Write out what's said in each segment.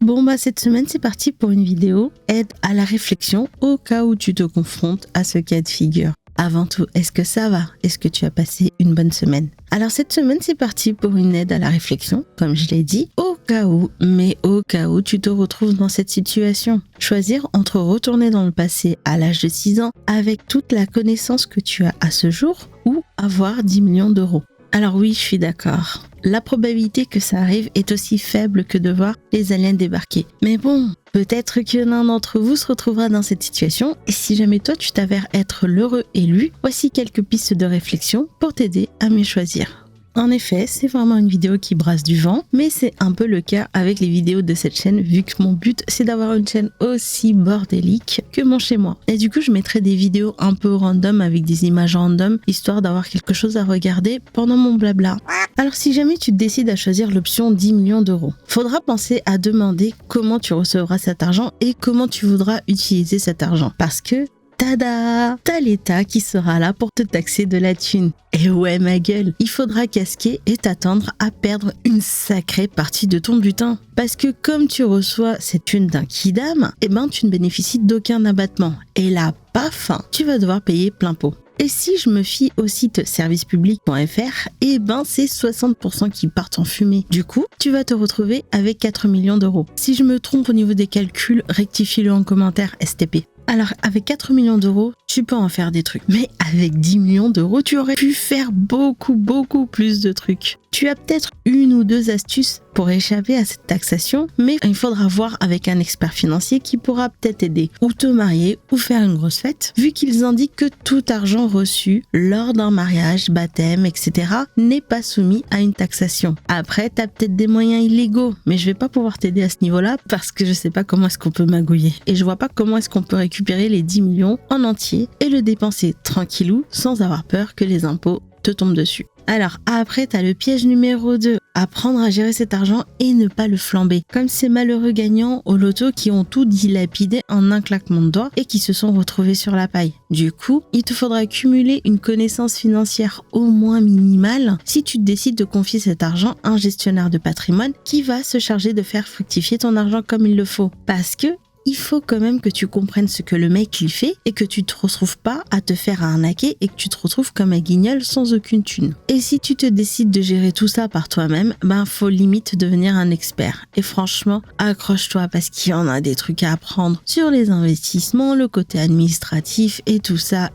Bon cette semaine c'est parti pour une vidéo aide à la réflexion au cas où tu te confrontes à ce cas de figure. Avant tout, est-ce que ça va? Est-ce que tu as passé une bonne semaine? Alors cette semaine c'est parti pour une aide à la réflexion, comme je l'ai dit, au cas où tu te retrouves dans cette situation. Choisir entre retourner dans le passé à l'âge de 6 ans avec toute la connaissance que tu as à ce jour ou avoir 10 millions d'euros. Alors oui, je suis d'accord. La probabilité que ça arrive est aussi faible que de voir les aliens débarquer. Mais bon, peut-être que l'un d'entre vous se retrouvera dans cette situation et si jamais toi tu t'avères être l'heureux élu, voici quelques pistes de réflexion pour t'aider à mieux choisir. En effet, c'est vraiment une vidéo qui brasse du vent, mais c'est un peu le cas avec les vidéos de cette chaîne vu que mon but c'est d'avoir une chaîne aussi bordélique que mon chez moi. Et du coup, je mettrai des vidéos un peu random avec des images random, histoire d'avoir quelque chose à regarder pendant mon blabla. Alors si jamais tu décides à choisir l'option 10 millions d'euros, faudra penser à demander comment tu recevras cet argent et comment tu voudras utiliser cet argent. Parce que tada! T'as l'État qui sera là pour te taxer de la thune. Et ouais ma gueule, il faudra casquer et t'attendre à perdre une sacrée partie de ton butin. Parce que comme tu reçois cette thune d'un kidam, tu ne bénéficies d'aucun abattement. Et là, paf, tu vas devoir payer plein pot. Et si je me fie au site servicepublic.fr, c'est 60% qui partent en fumée. Du coup, tu vas te retrouver avec 4 millions d'euros. Si je me trompe au niveau des calculs, rectifie-le en commentaire STP. Alors, avec 4 millions d'euros, tu peux en faire des trucs. Mais avec 10 millions d'euros, tu aurais pu faire beaucoup plus de trucs. Tu as peut-être une ou deux astuces pour échapper à cette taxation, mais il faudra voir avec un expert financier qui pourra peut-être aider ou te marier ou faire une grosse fête, vu qu'ils indiquent que tout argent reçu lors d'un mariage, baptême, etc. n'est pas soumis à une taxation. Après, tu as peut-être des moyens illégaux, mais je vais pas pouvoir t'aider à ce niveau-là parce que je sais pas comment est-ce qu'on peut magouiller. Et je vois pas comment est-ce qu'on peut récupérer les 10 millions en entier et le dépenser tranquillou sans avoir peur que les impôts te tombent dessus. Alors après, t'as le piège numéro 2, apprendre à gérer cet argent et ne pas le flamber. Comme ces malheureux gagnants au loto qui ont tout dilapidé en un claquement de doigts et qui se sont retrouvés sur la paille. Du coup, il te faudra cumuler une connaissance financière au moins minimale si tu décides de confier cet argent à un gestionnaire de patrimoine qui va se charger de faire fructifier ton argent comme il le faut. Parce que il faut quand même que tu comprennes ce que le mec il fait et que tu te retrouves pas à te faire arnaquer et que tu te retrouves comme un guignol sans aucune thune. Et si tu te décides de gérer tout ça par toi-même, faut limite devenir un expert. Et franchement, accroche-toi parce qu'il y en a des trucs à apprendre sur les investissements, le côté administratif et tout ça.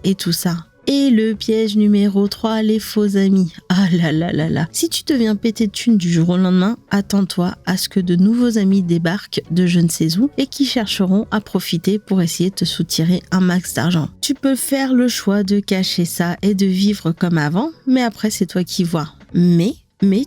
Et le piège numéro 3, les faux amis. Ah là. Si tu te viens péter de thunes du jour au lendemain, attends-toi à ce que de nouveaux amis débarquent de je ne sais où et qui chercheront à profiter pour essayer de te soutirer un max d'argent. Tu peux faire le choix de cacher ça et de vivre comme avant, mais après c'est toi qui vois. Mais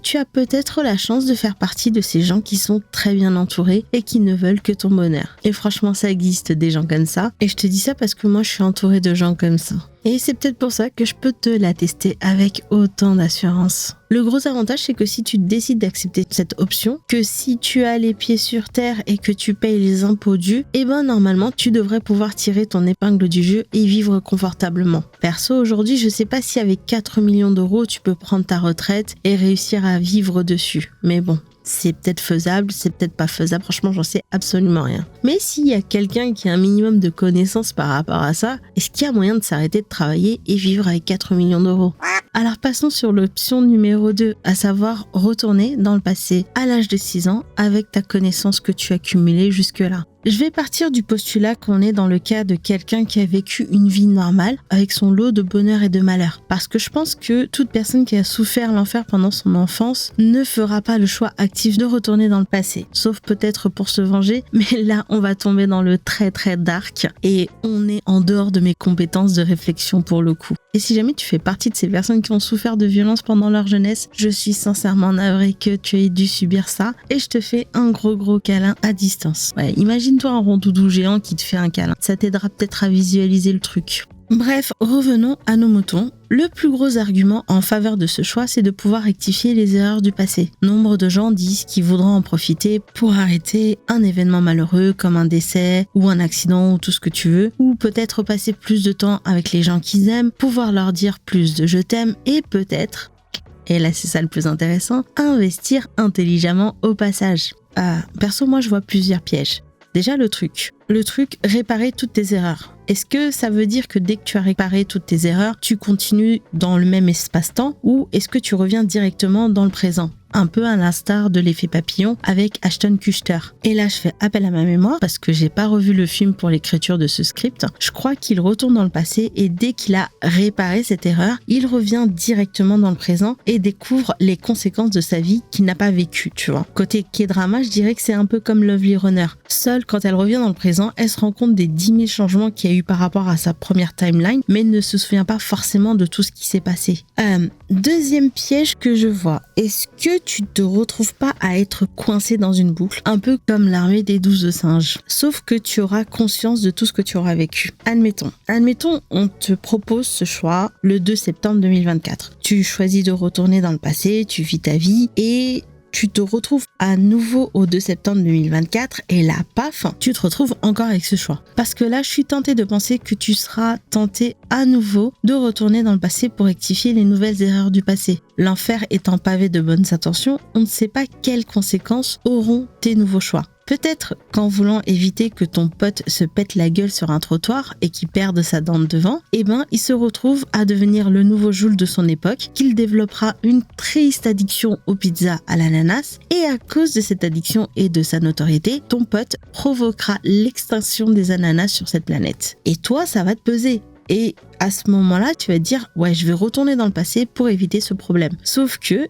tu as peut-être la chance de faire partie de ces gens qui sont très bien entourés et qui ne veulent que ton bonheur. Et franchement, ça existe des gens comme ça. Et je te dis ça parce que moi, je suis entourée de gens comme ça. Et c'est peut-être pour ça que je peux te l'attester avec autant d'assurance. Le gros avantage, c'est que si tu décides d'accepter cette option, que si tu as les pieds sur terre et que tu payes les impôts dus, normalement, tu devrais pouvoir tirer ton épingle du jeu et vivre confortablement. Perso, aujourd'hui, je sais pas si avec 4 millions d'euros, tu peux prendre ta retraite et réussir à vivre dessus. Mais bon, c'est peut-être faisable, c'est peut-être pas faisable, franchement j'en sais absolument rien. Mais s'il y a quelqu'un qui a un minimum de connaissances par rapport à ça, est-ce qu'il y a moyen de s'arrêter de travailler et vivre avec 4 millions d'euros? Alors passons sur l'option numéro 2, à savoir retourner dans le passé à l'âge de 6 ans avec ta connaissance que tu as cumulée jusque-là. Je vais partir du postulat qu'on est dans le cas de quelqu'un qui a vécu une vie normale avec son lot de bonheur et de malheur. Parce que je pense que toute personne qui a souffert l'enfer pendant son enfance ne fera pas le choix actif de retourner dans le passé. Sauf peut-être pour se venger, mais là on va tomber dans le très dark et on est en dehors de mes compétences de réflexion pour le coup. Et si jamais tu fais partie de ces personnes qui ont souffert de violence pendant leur jeunesse, je suis sincèrement navrée que tu aies dû subir ça et je te fais un gros câlin à distance. Ouais, imagine-toi un rondoudou géant qui te fait un câlin. Ça t'aidera peut-être à visualiser le truc. Bref, revenons à nos moutons. Le plus gros argument en faveur de ce choix, c'est de pouvoir rectifier les erreurs du passé. Nombre de gens disent qu'ils voudront en profiter pour arrêter un événement malheureux comme un décès ou un accident ou tout ce que tu veux, ou peut-être passer plus de temps avec les gens qu'ils aiment, pouvoir leur dire plus de je t'aime et peut-être, et là c'est ça le plus intéressant, investir intelligemment au passage. perso, moi, je vois plusieurs pièges. Déjà, le truc, réparer toutes tes erreurs. Est-ce que ça veut dire que dès que tu as réparé toutes tes erreurs, tu continues dans le même espace-temps ou est-ce que tu reviens directement dans le présent ? Un peu à l'instar de l'effet papillon avec Ashton Kutcher. Et là, je fais appel à ma mémoire parce que j'ai pas revu le film pour l'écriture de ce script. Je crois qu'il retourne dans le passé et dès qu'il a réparé cette erreur, il revient directement dans le présent et découvre les conséquences de sa vie qu'il n'a pas vécues, tu vois. Côté K-drama, je dirais que c'est un peu comme Lovely Runner. Seule, quand elle revient dans le présent, elle se rend compte des 10 000 changements qu'il y a eu par rapport à sa première timeline, mais ne se souvient pas forcément de tout ce qui s'est passé. Deuxième piège que je vois, est-ce que tu te retrouves pas à être coincé dans une boucle, un peu comme l'armée des 12 singes, sauf que tu auras conscience de tout ce que tu auras vécu. Admettons, on te propose ce choix le 2 septembre 2024. Tu choisis de retourner dans le passé, tu vis ta vie et tu te retrouves à nouveau au 2 septembre 2024 et là, paf, tu te retrouves encore avec ce choix. Parce que là, je suis tentée de penser que tu seras tenté à nouveau de retourner dans le passé pour rectifier les nouvelles erreurs du passé. L'enfer étant pavé de bonnes intentions, on ne sait pas quelles conséquences auront tes nouveaux choix. Peut-être qu'en voulant éviter que ton pote se pète la gueule sur un trottoir et qu'il perde sa dent de devant, il se retrouve à devenir le nouveau Jules de son époque, qu'il développera une triste addiction aux pizzas à l'ananas et à cause de cette addiction et de sa notoriété, ton pote provoquera l'extinction des ananas sur cette planète. Et toi, ça va te peser. Et à ce moment-là, tu vas te dire « Ouais, je vais retourner dans le passé pour éviter ce problème. » Sauf que,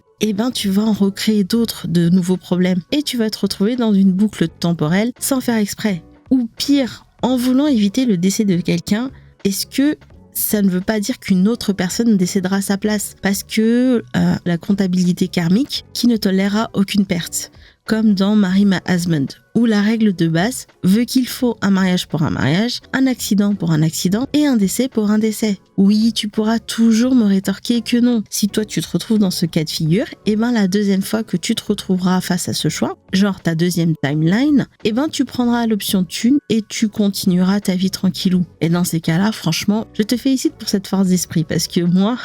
tu vas en recréer d'autres, de nouveaux problèmes. Et tu vas te retrouver dans une boucle temporelle sans faire exprès. Ou pire, en voulant éviter le décès de quelqu'un, est-ce que ça ne veut pas dire qu'une autre personne décédera à sa place? Parce que la comptabilité karmique qui ne tolérera aucune perte. Comme dans Marry My Husband, où la règle de base veut qu'il faut un mariage pour un mariage, un accident pour un accident et un décès pour un décès. Oui, tu pourras toujours me rétorquer que non. Si toi tu te retrouves dans ce cas de figure, la deuxième fois que tu te retrouveras face à ce choix, genre ta deuxième timeline, tu prendras l'option thune et tu continueras ta vie tranquillou. Et dans ces cas-là, franchement, je te félicite pour cette force d'esprit parce que moi,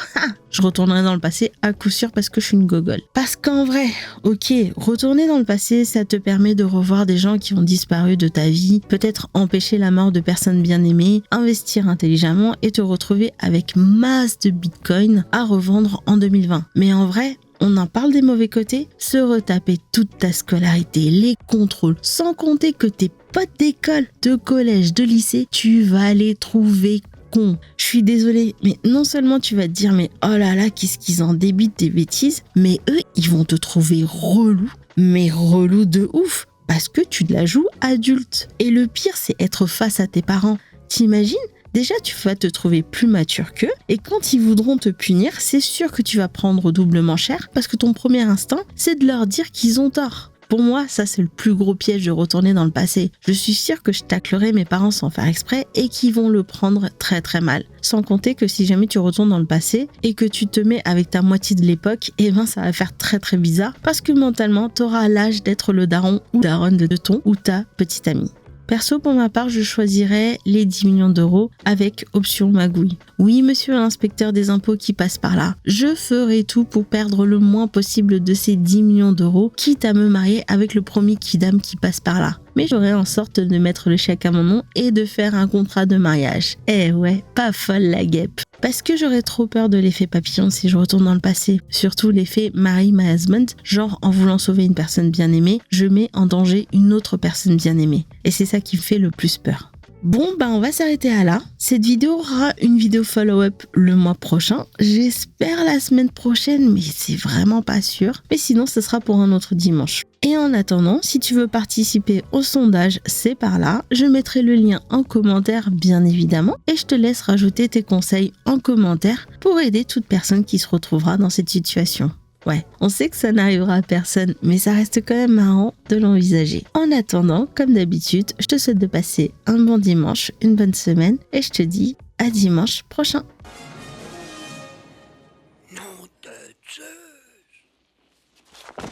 je retournerai dans le passé à coup sûr parce que je suis une gogole. Parce qu'en vrai, ok, retourner dans le passé, ça te permet de revoir des gens qui ont disparu de ta vie, peut-être empêcher la mort de personnes bien aimées, investir intelligemment et te retrouver avec masse de bitcoin à revendre en 2020. Mais en vrai, on en parle des mauvais côtés, se retaper toute ta scolarité, les contrôles, sans compter que tes potes d'école, de collège, de lycée, tu vas les trouver con. Je suis désolée, mais non seulement tu vas te dire mais oh là là, qu'est-ce qu'ils en débitent des bêtises, mais eux, ils vont te trouver relou, mais relou de ouf, parce que tu la joues adulte. Et le pire, c'est être face à tes parents. T'imagines ? Déjà, tu vas te trouver plus mature qu'eux, et quand ils voudront te punir, c'est sûr que tu vas prendre doublement cher, parce que ton premier instinct, c'est de leur dire qu'ils ont tort. Pour moi, ça c'est le plus gros piège de retourner dans le passé. Je suis sûre que je taclerai mes parents sans faire exprès et qu'ils vont le prendre très très mal. Sans compter que si jamais tu retournes dans le passé et que tu te mets avec ta moitié de l'époque, ça va faire très très bizarre parce que mentalement, t'auras l'âge d'être le daron ou daronne de ton ou ta petite amie. Perso, pour ma part, je choisirais les 10 millions d'euros avec option magouille. Oui, monsieur l'inspecteur des impôts qui passe par là, je ferai tout pour perdre le moins possible de ces 10 millions d'euros, quitte à me marier avec le premier kidam qui passe par là. Mais j'aurais en sorte de mettre le chèque à mon nom et de faire un contrat de mariage. Eh ouais, pas folle la guêpe. Parce que j'aurais trop peur de l'effet papillon si je retourne dans le passé. Surtout l'effet Marry My Husband, genre en voulant sauver une personne bien aimée, je mets en danger une autre personne bien aimée. Et c'est ça qui me fait le plus peur. Bon, on va s'arrêter à là. Cette vidéo aura une vidéo follow-up le mois prochain. J'espère la semaine prochaine, mais c'est vraiment pas sûr. Mais sinon, ce sera pour un autre dimanche. Et en attendant, si tu veux participer au sondage, c'est par là. Je mettrai le lien en commentaire, bien évidemment. Et je te laisse rajouter tes conseils en commentaire pour aider toute personne qui se retrouvera dans cette situation. Ouais, on sait que ça n'arrivera à personne, mais ça reste quand même marrant de l'envisager. En attendant, comme d'habitude, je te souhaite de passer un bon dimanche, une bonne semaine, et je te dis à dimanche prochain.